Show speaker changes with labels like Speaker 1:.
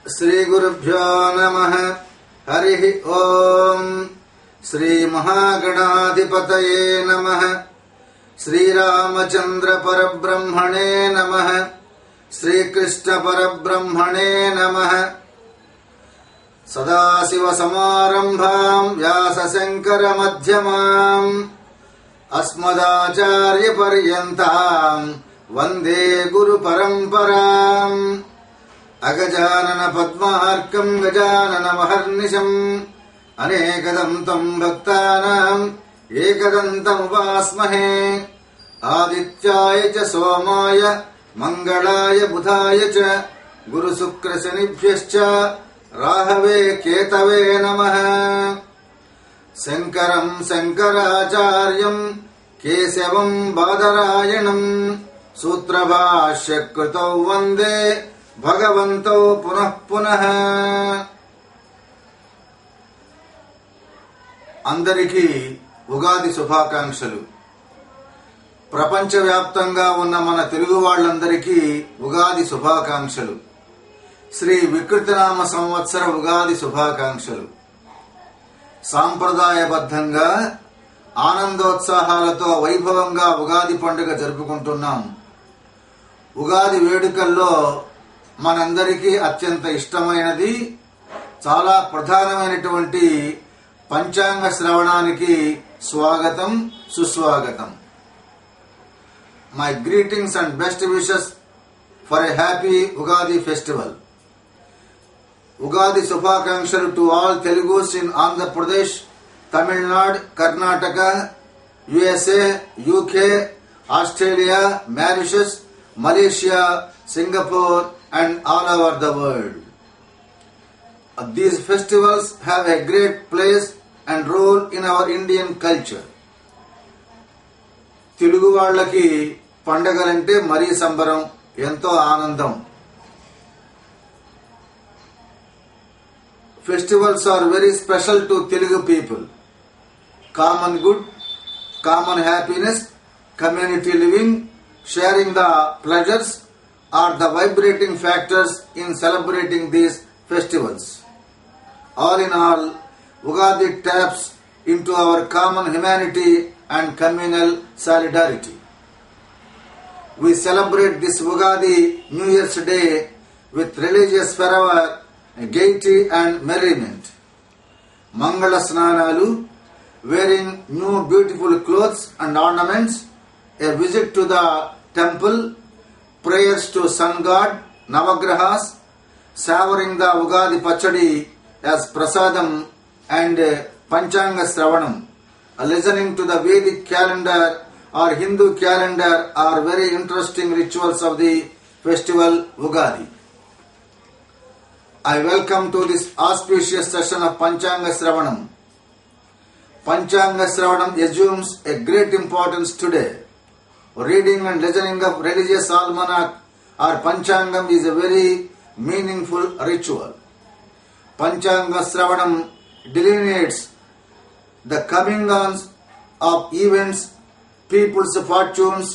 Speaker 1: శ్రీ గురుభ్యో నమః. హరి ఓం. శ్రీ మహాగణాధిపతయే నమః. శ్రీరామచంద్ర పరబ్రహ్మణే నమః. శ్రీకృష్ణ పరబ్రహ్మణే నమః. సదాశివ సమారంభాం వ్యాస శంకర మధ్యమాం అస్మదాచార్య పర్యంతాం వందే గురు పరంపరాం. అగజానన పద్మార్కం గజానన మహర్నిశం అనేకదంతం భక్తానాం ఏకదంతముపాస్మహే. ఆదిత్యాయ చ సోమాయ మంగళాయ బుధాయ చ గురు శుక్ర శనిభ్యశ్చ రాహవే కేతవే నమః. శంకరం శంకరాచార్యం కేశవం బాదరాయణం సూత్రభాష్యకృతౌ వందే భగవంతో పునః పునః. అందరికీ ఉగాది శుభాకాంక్షలు. ప్రపంచవ్యాప్తంగా ఉన్న మన తెలుగు వాళ్ళందరికీ ఉగాది శుభాకాంక్షలు. శ్రీ వికృతనామ సంవత్సర ఉగాది శుభాకాంక్షలు. సాంప్రదాయబద్ధంగా ఆనందోత్సాహాలతో వైభవంగా ఉగాది పండుగ జరుపుకుంటున్నాం. ఉగాది వేడుకల్లో మనందరికీ అత్యంత ఇష్టమైనది, చాలా ప్రధానమైనటువంటి పంచాంగ శ్రవణానికి స్వాగతం, సుస్వాగతం. My greetings and best wishes for a happy Ugadi festival. Ugadi శుభాకాంక్షలు to all Telugus in Andhra Pradesh, Tamil Nadu, Karnataka, USA, UK, Australia, Mauritius, Malaysia, Singapore and all over the world. These festivals have a great place and role in our Indian culture. Telugu వాళ్ళకి పండగలంటే మరీ సంబరం, ఎంతో ఆనందం. Festivals are very special to Telugu people. Common good, common happiness, community living, sharing the pleasures are the vibrating factors in celebrating these festivals. All in all, Ugadi taps into our common humanity and communal solidarity. We celebrate this Ugadi New Year's Day with religious fervor, gaiety and merriment. Mangala Snanalu, wearing new beautiful clothes and ornaments, a visit to the temple, prayers to sun god, Navagrahas, savoring the Ugadi Pachadi as prasadam and Panchanga Sravanam, listening to the Vedic calendar or Hindu calendar are very interesting rituals of the festival Ugadi. I welcome to this auspicious session of Panchanga Sravanam. Panchanga Sravanam assumes a great importance today. Reading and listening of religious almanac or Panchangam is a very meaningful ritual. Panchanga Sravanam delineates the coming on of events, people's fortunes